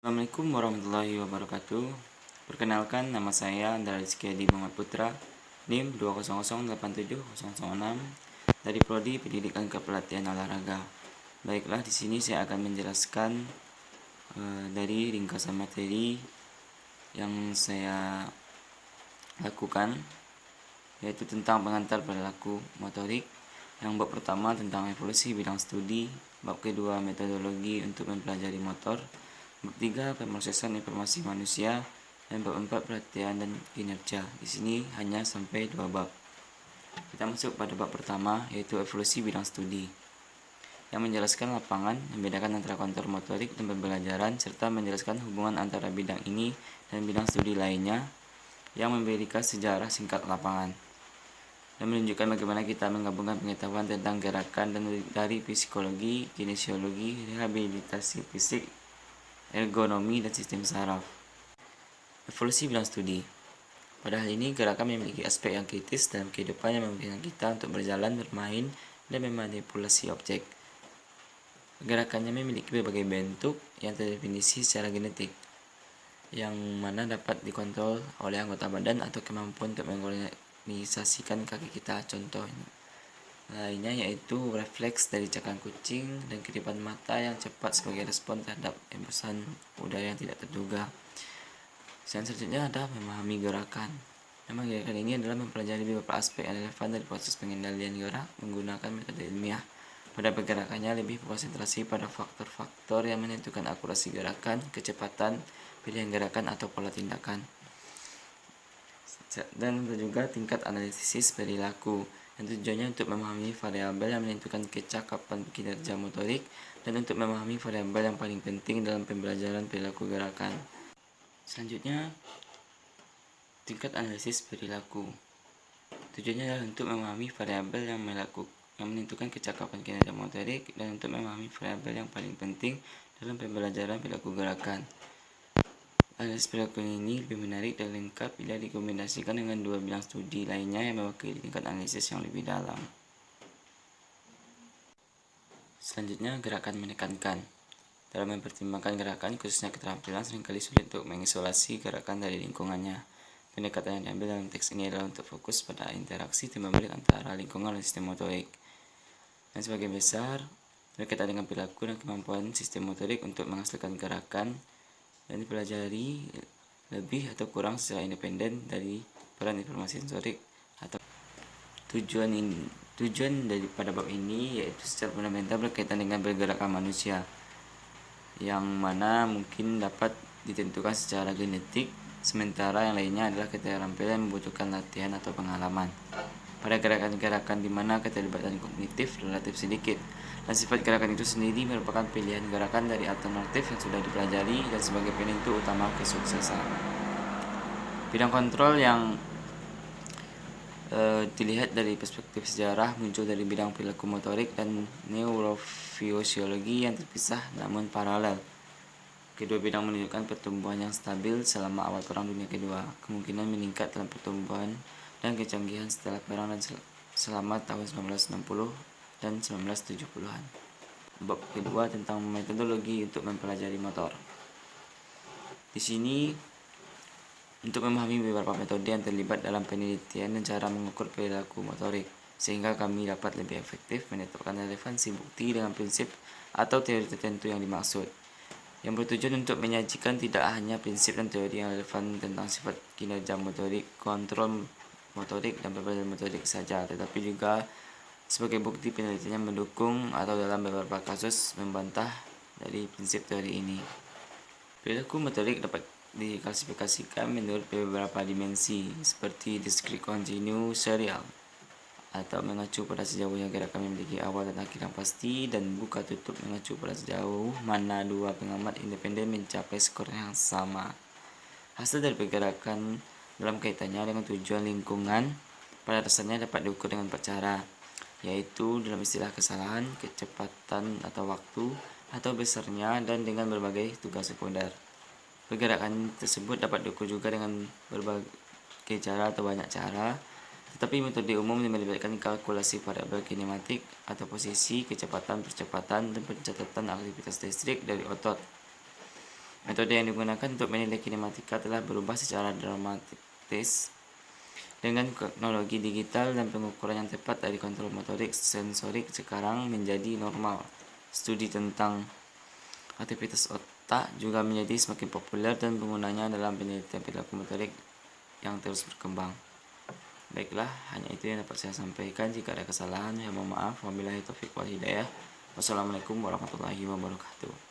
Assalamualaikum warahmatullahi wabarakatuh. Perkenalkan, nama saya Andra Rizky Adi Muhammad Putra, NIM 200870006 dari Prodi Pendidikan Kepelatihan Olahraga. Baiklah, di sini saya akan menjelaskan dari ringkasan materi yang saya lakukan, yaitu tentang pengantar perilaku motorik. Yang bab pertama tentang evolusi bidang studi, bab kedua metodologi untuk mempelajari motor, bab 3 pemrosesan informasi manusia, dan bab 4 perhatian dan kinerja. Di sini hanya sampai 2 bab. Kita masuk pada bab pertama, yaitu evolusi bidang studi, yang menjelaskan lapangan, membedakan antara kontur motorik dan pembelajaran, serta menjelaskan hubungan antara bidang ini dan bidang studi lainnya, yang memberikan sejarah singkat lapangan, dan menunjukkan bagaimana kita menggabungkan pengetahuan tentang gerakan dan dari psikologi, kinesiologi, rehabilitasi fisik, ergonomi, dan sistem saraf. Evolusi bidang studi. Pada hal ini, gerakan memiliki aspek yang kritis dalam kehidupan yang memungkinkan kita untuk berjalan, bermain, dan memanipulasi objek. Gerakannya memiliki berbagai bentuk yang terdefinisi secara genetik, yang mana dapat dikontrol oleh anggota badan atau kemampuan untuk mengorganisasikan kaki kita. Contoh lainnya yaitu refleks dari cakang kucing dan kedipan mata yang cepat sebagai respon terhadap hembusan udara yang tidak terduga. Selanjutnya ada memahami gerakan. Nama gerakan ini adalah mempelajari beberapa aspek yang relevan dari proses pengendalian gerak menggunakan metode ilmiah. Pada pergerakannya lebih berkonsentrasi pada faktor-faktor yang menentukan akurasi gerakan, kecepatan, pilihan gerakan atau pola tindakan. Dan juga tingkat analisis perilaku, yang tujuannya untuk memahami variabel yang menentukan kecakapan kinerja motorik dan untuk memahami variabel yang paling penting dalam pembelajaran perilaku gerakan. Selanjutnya, tingkat analisis perilaku. Tujuannya adalah untuk memahami variabel yang menentukan kecakapan kinerja motorik dan untuk memahami variabel yang paling penting dalam pembelajaran perilaku gerakan. Analisis perilaku ini lebih menarik dan lengkap bila dikombinasikan dengan dua bidang studi lainnya yang mewakili tingkat analisis yang lebih dalam. Selanjutnya, gerakan menekankan. Dalam mempertimbangkan gerakan, khususnya keterampilan, seringkali sulit untuk mengisolasi gerakan dari lingkungannya. Pendekatan yang diambil dalam teks ini adalah untuk fokus pada interaksi timbal balik antara lingkungan dan sistem motorik. Dan sebagian besar berkaitan dengan perilaku dan kemampuan sistem motorik untuk menghasilkan gerakan dan dipelajari lebih atau kurang secara independen dari peran informasi sensorik atau tujuan daripada bab ini yaitu secara fundamental berkaitan dengan pergerakan manusia, yang mana mungkin dapat ditentukan secara genetik, sementara yang lainnya adalah keterampilan yang membutuhkan latihan atau pengalaman. Pada gerakan-gerakan di mana keterlibatan kognitif relatif sedikit, dan sifat gerakan itu sendiri merupakan pilihan gerakan dari alternatif yang sudah dipelajari dan sebagai penentu utama kesuksesan. Bidang kontrol yang dilihat dari perspektif sejarah muncul dari bidang perilaku motorik dan neurofisiologi yang terpisah namun paralel. Kedua bidang menunjukkan pertumbuhan yang stabil selama awal Perang Dunia Kedua, kemungkinan meningkat dalam pertumbuhan dan kecanggihan setelah perang dan selama tahun 1960 dan 1970-an. Bab kedua tentang metodologi untuk mempelajari motor. Di sini untuk memahami beberapa metode yang terlibat dalam penelitian dan cara mengukur perilaku motorik, sehingga kami dapat lebih efektif menetapkan relevansi bukti dengan prinsip atau teori tertentu yang dimaksud, yang bertujuan untuk menyajikan tidak hanya prinsip dan teori yang relevan tentang sifat kinerja motorik, kontrol motorik, dan pembelajaran motorik saja, tetapi juga sebagai bukti penelitian yang mendukung atau dalam beberapa kasus membantah dari prinsip teori ini. Perilaku motorik dapat diklasifikasikan menurut beberapa dimensi seperti discrete continue serial, atau mengacu pada sejauhnya gerakan memiliki awal dan akhir yang pasti, dan buka tutup mengacu pada sejauh mana dua pengamat independen mencapai skor yang sama. Hasil dari pergerakan dalam kaitannya dengan tujuan lingkungan pada dasarnya dapat diukur dengan 4 cara, yaitu dalam istilah kesalahan, kecepatan atau waktu, atau besarnya, dan dengan berbagai tugas sekunder. Pergerakan tersebut dapat diukur juga dengan berbagai cara atau banyak cara, tetapi metode umum melibatkan kalkulasi variabel kinematik atau posisi, kecepatan, percepatan, dan pencatatan aktivitas listrik dari otot. Metode yang digunakan untuk menilai kinematika telah berubah secara dramatis dengan teknologi digital dan pengukuran yang tepat dari kontrol motorik sensorik sekarang menjadi normal. Studi tentang aktivitas otak juga menjadi semakin populer dan penggunanya dalam penelitian perilaku motorik yang terus berkembang. Baiklah, hanya itu yang dapat saya sampaikan. Jika ada kesalahan, saya mohon maaf. Wabillahi taufiq wal hidayah. Wassalamualaikum warahmatullahi wabarakatuh.